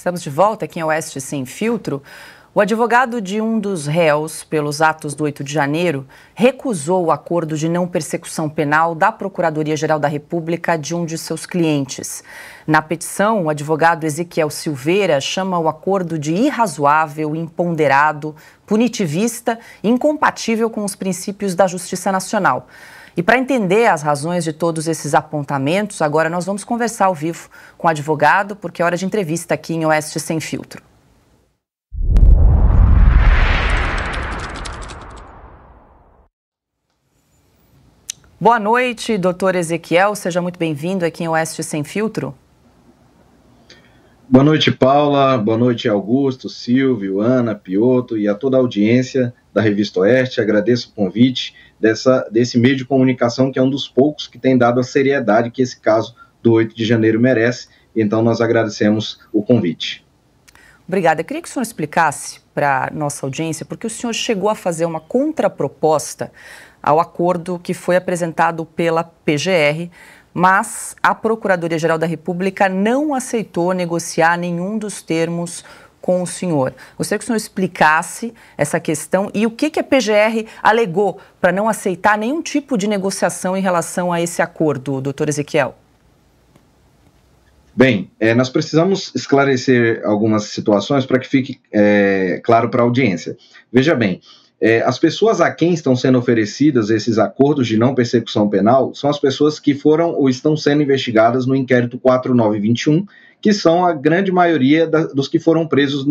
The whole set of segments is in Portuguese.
Estamos de volta aqui em Oeste Sem Filtro. O advogado de um dos réus pelos atos do 8 de janeiro recusou o acordo de não persecução penal da Procuradoria-Geral da República de um de seus clientes. Na petição, o advogado Ezequiel Silveira chama o acordo de irrazoável, imponderado, punitivista e incompatível com os princípios da Justiça Nacional. E para entender as razões de todos esses apontamentos, agora nós vamos conversar ao vivo com o advogado, porque é hora de entrevista aqui em Oeste Sem Filtro. Boa noite, doutor Ezequiel. Seja muito bem-vindo aqui em Oeste Sem Filtro. Boa noite, Paula. Boa noite, Augusto, Silvio, Ana, Piotr e a toda a audiência da Revista Oeste. Agradeço o convite desse meio de comunicação que é um dos poucos que tem dado a seriedade que esse caso do 8 de janeiro merece. Então, nós agradecemos o convite. Obrigada. Eu queria que o senhor explicasse para a nossa audiência, porque o senhor chegou a fazer uma contraproposta ao acordo que foi apresentado pela PGR, mas a Procuradoria-Geral da República não aceitou negociar nenhum dos termos com o senhor. Gostaria que o senhor explicasse essa questão e o que a PGR alegou para não aceitar nenhum tipo de negociação em relação a esse acordo, doutor Ezequiel. Bem, nós precisamos esclarecer algumas situações para que fique claro para a audiência. Veja bem, as pessoas a quem estão sendo oferecidas esses acordos de não persecução penal são as pessoas que foram ou estão sendo investigadas no inquérito 4921, que são a grande maioria dos que foram presos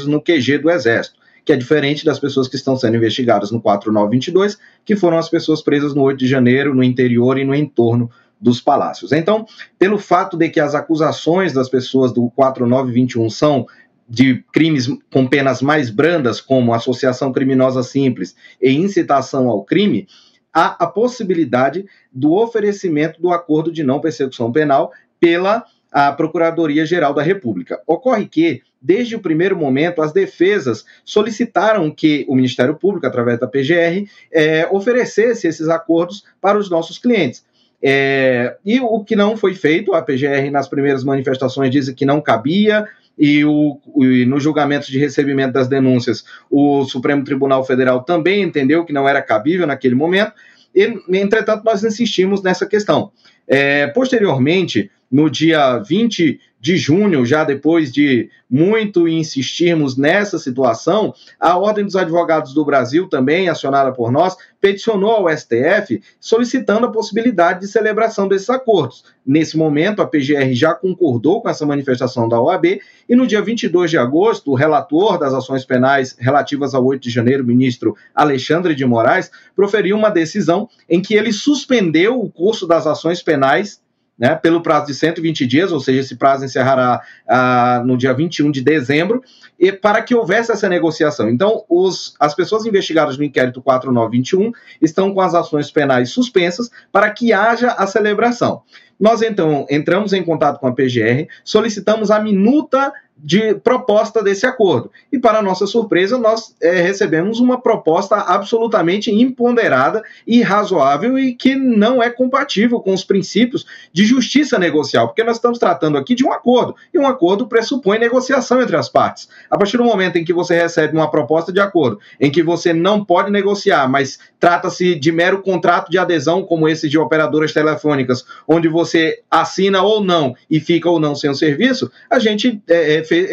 no QG do Exército, que é diferente das pessoas que estão sendo investigadas no 4922, que foram as pessoas presas no 8 de janeiro, no interior e no entorno dos palácios. Então, pelo fato de que as acusações das pessoas do 4921 são de crimes com penas mais brandas, como associação criminosa simples e incitação ao crime, há a possibilidade do oferecimento do acordo de não persecução penal pela Procuradoria-Geral da República. Ocorre que, desde o primeiro momento, as defesas solicitaram que o Ministério Público, através da PGR, oferecesse esses acordos para os nossos clientes. E o que não foi feito, a PGR nas primeiras manifestações disse que não cabia, e no julgamento de recebimento das denúncias, o Supremo Tribunal Federal também entendeu que não era cabível naquele momento, e, entretanto, nós insistimos nessa questão. Posteriormente, no dia 20 de junho, já depois de muito insistirmos nessa situação, a Ordem dos Advogados do Brasil, também acionada por nós, peticionou ao STF solicitando a possibilidade de celebração desses acordos. Nesse momento, a PGR já concordou com essa manifestação da OAB e no dia 22 de agosto, o relator das ações penais relativas ao 8 de janeiro, o ministro Alexandre de Moraes, proferiu uma decisão em que ele suspendeu o curso das ações penais, né, pelo prazo de 120 dias, ou seja, esse prazo encerrará no dia 21 de dezembro, e para que houvesse essa negociação. Então, as pessoas investigadas no inquérito 4921 estão com as ações penais suspensas para que haja a celebração. Nós, então, entramos em contato com a PGR, solicitamos a minuta de proposta desse acordo. E, para nossa surpresa, nós recebemos uma proposta absolutamente imponderada e razoável e que não é compatível com os princípios de justiça negocial, porque nós estamos tratando aqui de um acordo, e um acordo pressupõe negociação entre as partes. A partir do momento em que você recebe uma proposta de acordo, em que você não pode negociar, mas trata-se de mero contrato de adesão, como esse de operadoras telefônicas, onde você assina ou não e fica ou não sem o serviço, a gente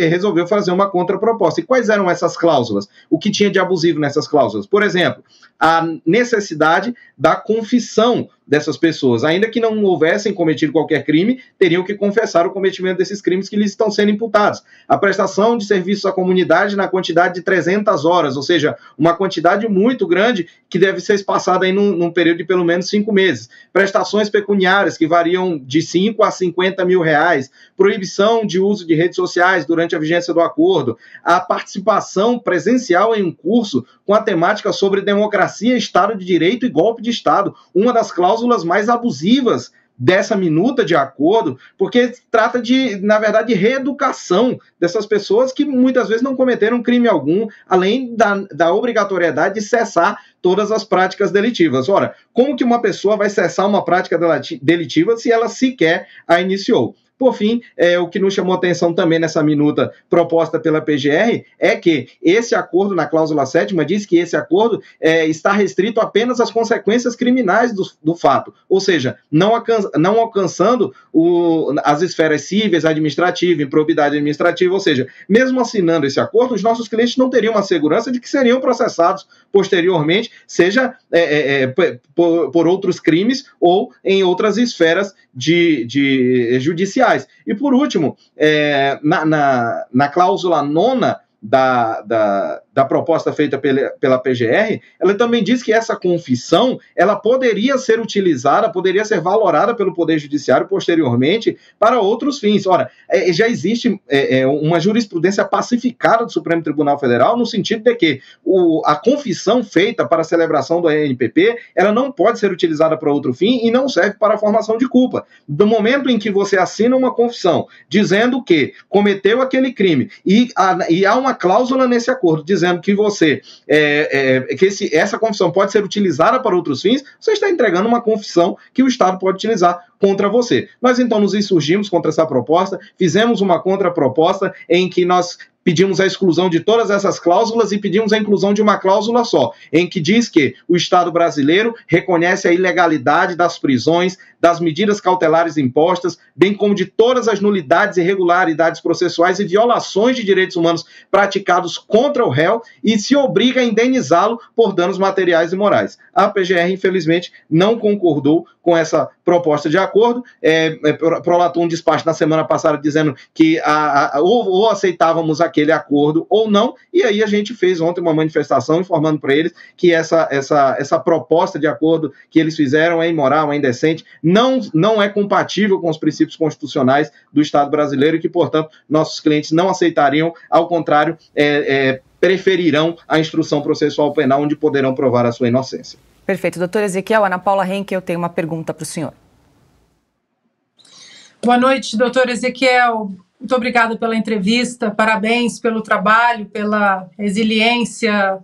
resolveu fazer uma contraproposta. E quais eram essas cláusulas? O que tinha de abusivo nessas cláusulas? Por exemplo, a necessidade da confissão dessas pessoas, ainda que não houvessem cometido qualquer crime, teriam que confessar o cometimento desses crimes que lhes estão sendo imputados. A prestação de serviços à comunidade na quantidade de 300 horas, ou seja, uma quantidade muito grande que deve ser espaçada aí num período de pelo menos 5 meses. Prestações pecuniárias que variam de 5 a 50 mil reais, proibição de uso de redes sociais durante a vigência do acordo, a participação presencial em um curso com a temática sobre democracia, Estado de Direito e golpe de Estado, uma das cláusulas mais abusivas dessa minuta de acordo, porque trata de, na verdade, reeducação dessas pessoas que muitas vezes não cometeram crime algum, além da obrigatoriedade de cessar todas as práticas delitivas. Ora, como que uma pessoa vai cessar uma prática delitiva se ela sequer a iniciou? Por fim, o que nos chamou atenção também nessa minuta proposta pela PGR é que esse acordo, na cláusula 7ª, diz que esse acordo está restrito apenas às consequências criminais do fato, ou seja, não alcançando as esferas cíveis, administrativa, improbidade administrativa, ou seja, mesmo assinando esse acordo, os nossos clientes não teriam a segurança de que seriam processados posteriormente, seja por outros crimes ou em outras esferas judiciais. E por último, na cláusula 9ª da proposta feita pela PGR, ela também diz que essa confissão ela poderia ser utilizada, poderia ser valorada pelo Poder Judiciário posteriormente para outros fins. Ora, já existe uma jurisprudência pacificada do Supremo Tribunal Federal no sentido de que a confissão feita para a celebração do ANPP, ela não pode ser utilizada para outro fim e não serve para a formação de culpa. Do momento em que você assina uma confissão dizendo que cometeu aquele crime e há uma cláusula nesse acordo dizendo que essa confissão pode ser utilizada para outros fins, você está entregando uma confissão que o Estado pode utilizar contra você. Nós então nos insurgimos contra essa proposta, fizemos uma contraproposta em que nós pedimos a exclusão de todas essas cláusulas e pedimos a inclusão de uma cláusula só, em que diz que o Estado brasileiro reconhece a ilegalidade das prisões, das medidas cautelares impostas, bem como de todas as nulidades, irregularidades processuais e violações de direitos humanos praticados contra o réu e se obriga a indenizá-lo por danos materiais e morais. A PGR, infelizmente, não concordou com essa proposta de acordo, prolatou um despacho na semana passada dizendo que ou aceitávamos aquele acordo ou não, e aí a gente fez ontem uma manifestação informando para eles que essa proposta de acordo que eles fizeram é imoral, é indecente, não é compatível com os princípios constitucionais do Estado brasileiro e que, portanto, nossos clientes não aceitariam, ao contrário, preferirão a instrução processual penal, onde poderão provar a sua inocência. Perfeito. Doutor Ezequiel, Ana Paula Henke, eu tenho uma pergunta para o senhor. Boa noite, doutor Ezequiel. Muito obrigada pela entrevista, parabéns pelo trabalho, pela resiliência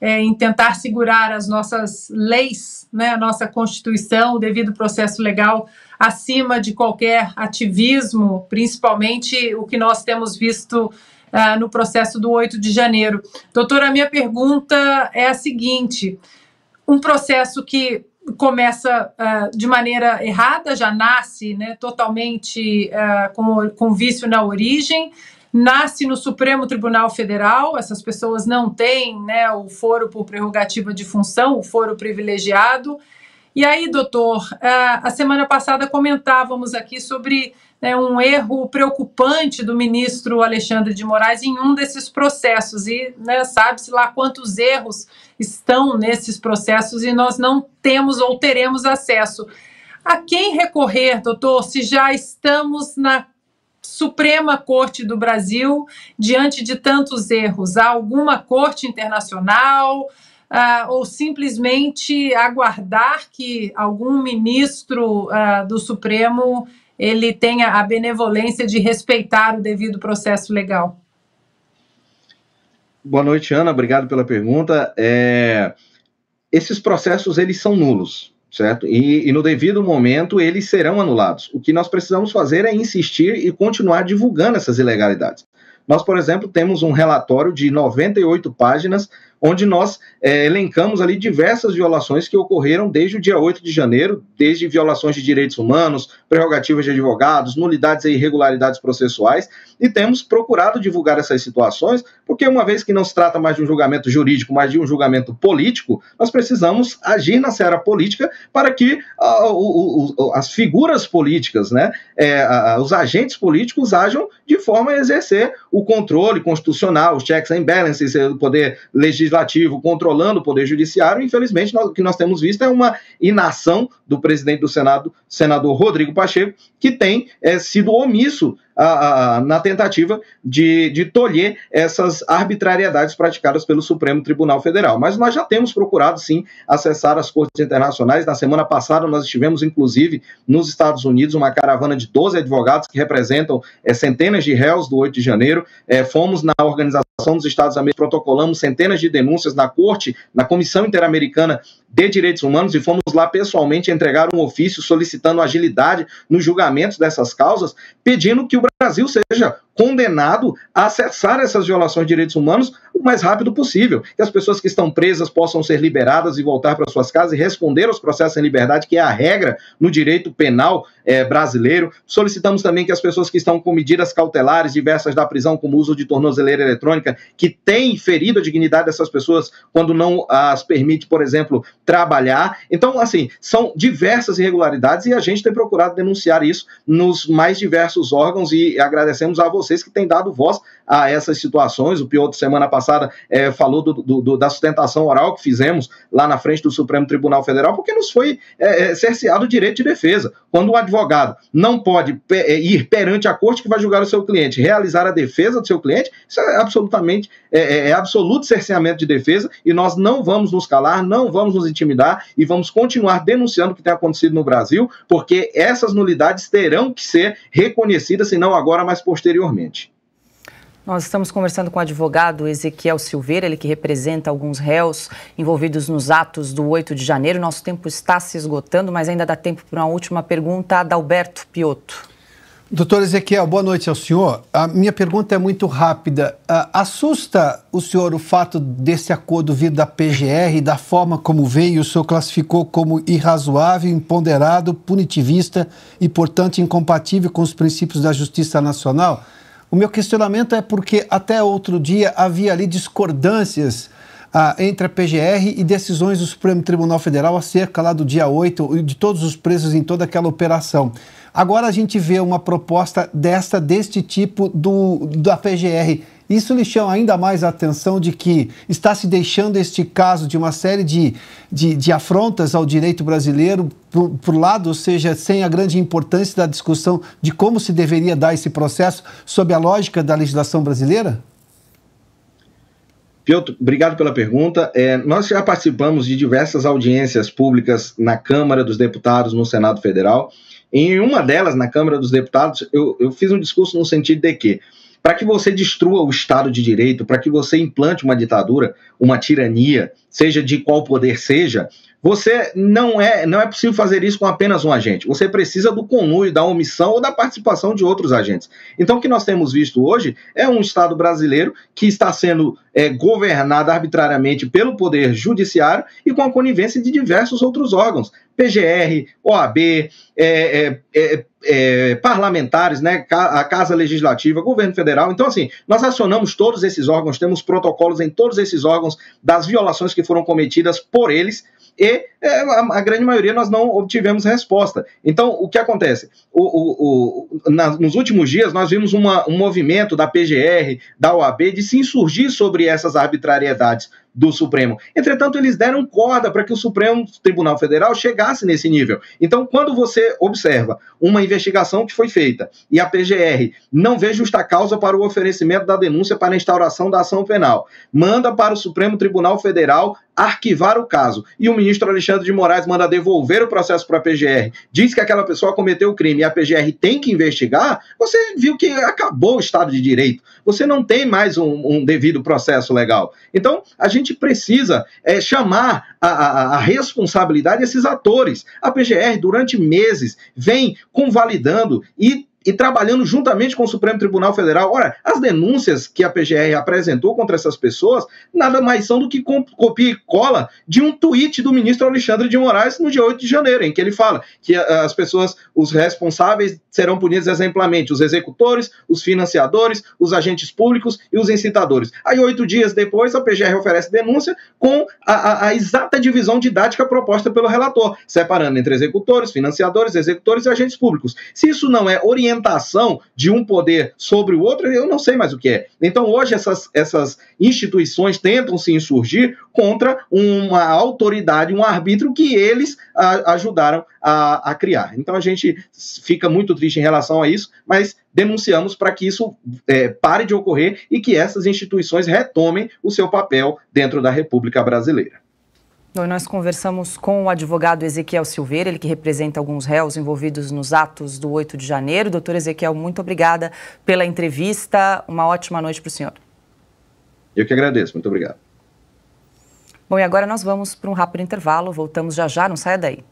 em tentar segurar as nossas leis, né, a nossa Constituição, o devido processo legal, acima de qualquer ativismo, principalmente o que nós temos visto no processo do 8 de janeiro. Doutora, a minha pergunta é a seguinte: um processo que começa de maneira errada, já nasce, né, totalmente com vício na origem, nasce no Supremo Tribunal Federal, essas pessoas não têm, né, o foro por prerrogativa de função, o foro privilegiado. E aí, doutor, a semana passada comentávamos aqui sobre um erro preocupante do ministro Alexandre de Moraes em um desses processos, e sabe-se lá quantos erros estão nesses processos e nós não temos ou teremos acesso. A quem recorrer, doutor, se já estamos na Suprema Corte do Brasil diante de tantos erros? Há alguma corte internacional ou simplesmente aguardar que algum ministro do Supremo ele tenha a benevolência de respeitar o devido processo legal? Boa noite, Ana. Obrigado pela pergunta. Esses processos, eles são nulos, certo? E no devido momento, eles serão anulados. O que nós precisamos fazer é insistir e continuar divulgando essas ilegalidades. Nós, por exemplo, temos um relatório de 98 páginas, onde nós elencamos ali diversas violações que ocorreram desde o dia 8 de janeiro, desde violações de direitos humanos, prerrogativas de advogados, nulidades e irregularidades processuais, e temos procurado divulgar essas situações, porque uma vez que não se trata mais de um julgamento jurídico, mas de um julgamento político, nós precisamos agir na seara política para que as figuras políticas, né, os agentes políticos ajam de forma a exercer o controle constitucional, os checks and balances, o poder legislativo controlando o poder judiciário. Infelizmente, o que nós temos visto é uma inação do presidente do Senado, senador Rodrigo Pacheco, que tem sido omisso na tentativa de tolher essas arbitrariedades praticadas pelo Supremo Tribunal Federal. Mas nós já temos procurado, sim, acessar as cortes internacionais. Na semana passada, nós estivemos, inclusive, nos Estados Unidos, uma caravana de 12 advogados que representam centenas de réus do 8 de janeiro. Fomos na Organização dos Estados Americanos, protocolamos centenas de denúncias na Corte, na Comissão Interamericana de Direitos Humanos, e fomos lá pessoalmente entregar um ofício solicitando agilidade nos julgamentos dessas causas, pedindo que o Brasil seja condenado a cessar essas violações de direitos humanos o mais rápido possível, que as pessoas que estão presas possam ser liberadas e voltar para suas casas e responder aos processos em liberdade, que é a regra no direito penal brasileiro. Solicitamos também que as pessoas que estão com medidas cautelares diversas da prisão, como o uso de tornozeleira eletrônica, que tem ferido a dignidade dessas pessoas quando não as permite, por exemplo, trabalhar. Então, assim, são diversas irregularidades e a gente tem procurado denunciar isso nos mais diversos órgãos, e agradecemos a vocês que têm dado voz a essas situações. O Piotr, semana passada, falou da sustentação oral que fizemos lá na frente do Supremo Tribunal Federal, porque nos foi cerceado o direito de defesa. Quando o advogado não pode ir perante a corte que vai julgar o seu cliente, realizar a defesa do seu cliente, isso é absolutamente, absoluto cerceamento de defesa, e nós não vamos nos calar, não vamos nos intimidar e vamos continuar denunciando o que tem acontecido no Brasil, porque essas nulidades terão que ser reconhecidas, se não agora, mas posteriormente. Nós estamos conversando com o advogado Ezequiel Silveira, ele que representa alguns réus envolvidos nos atos do 8 de janeiro. Nosso tempo está se esgotando, mas ainda dá tempo para uma última pergunta. Adalberto Piotr. Doutor Ezequiel, boa noite ao senhor. A minha pergunta é muito rápida. Assusta o senhor o fato desse acordo vir da PGR e da forma como veio? O senhor classificou como irrazoável, imponderado, punitivista e, portanto, incompatível com os princípios da justiça nacional? O meu questionamento é porque até outro dia havia ali discordâncias entre a PGR e decisões do Supremo Tribunal Federal acerca lá do dia 8 e de todos os presos em toda aquela operação. Agora a gente vê uma proposta deste tipo da PGR. Isso lhe chama ainda mais a atenção de que está se deixando este caso de uma série de afrontas ao direito brasileiro por lado, ou seja, sem a grande importância da discussão de como se deveria dar esse processo sob a lógica da legislação brasileira? Piotr, obrigado pela pergunta. Nós já participamos de diversas audiências públicas na Câmara dos Deputados, no Senado Federal. Em uma delas, na Câmara dos Deputados, eu fiz um discurso no sentido de que, para que você destrua o Estado de Direito, para que você implante uma ditadura, uma tirania, seja de qual poder seja, você não é possível fazer isso com apenas um agente. Você precisa do conluio, da omissão ou da participação de outros agentes. Então, o que nós temos visto hoje é um Estado brasileiro que está sendo governado arbitrariamente pelo Poder Judiciário e com a conivência de diversos outros órgãos. PGR, OAB, parlamentares, né, a Casa Legislativa, Governo Federal. Então, assim, nós acionamos todos esses órgãos, temos protocolos em todos esses órgãos das violações que foram cometidas por eles, e a grande maioria nós não obtivemos resposta. Então, o que acontece? Nos últimos dias, nós vimos um movimento da PGR, da OAB, de se insurgir sobre essas arbitrariedades do Supremo. Entretanto, eles deram corda para que o Supremo Tribunal Federal chegasse nesse nível. Então, quando você observa uma investigação que foi feita e a PGR não vê justa causa para o oferecimento da denúncia para a instauração da ação penal, manda para o Supremo Tribunal Federal arquivar o caso, e o ministro Alexandre de Moraes manda devolver o processo para a PGR, diz que aquela pessoa cometeu o crime e a PGR tem que investigar, você viu que acabou o Estado de Direito. Você não tem mais um devido processo legal. Então, a gente precisa chamar a responsabilidade desses atores. A PGR, durante meses, vem convalidando e trabalhando juntamente com o Supremo Tribunal Federal. Ora, as denúncias que a PGR apresentou contra essas pessoas nada mais são do que copia e cola de um tweet do ministro Alexandre de Moraes no dia 8 de janeiro, em que ele fala que as pessoas, os responsáveis, serão punidos exemplarmente, os executores, os financiadores, os agentes públicos e os incitadores. Aí, 8 dias depois, a PGR oferece denúncia com a exata divisão didática proposta pelo relator, separando entre executores, financiadores, executores e agentes públicos. Se isso não é orientação ostentação de um poder sobre o outro, eu não sei mais o que é. Então, hoje, essas instituições tentam se insurgir contra uma autoridade, um arbítrio que eles ajudaram a criar. Então, a gente fica muito triste em relação a isso, mas denunciamos para que isso pare de ocorrer e que essas instituições retomem o seu papel dentro da República Brasileira. Nós conversamos com o advogado Ezequiel Silveira, ele que representa alguns réus envolvidos nos atos do 8 de janeiro. Doutor Ezequiel, muito obrigada pela entrevista. Uma ótima noite para o senhor. Eu que agradeço. Muito obrigado. Bom, e agora nós vamos para um rápido intervalo. Voltamos já já, não saia daí.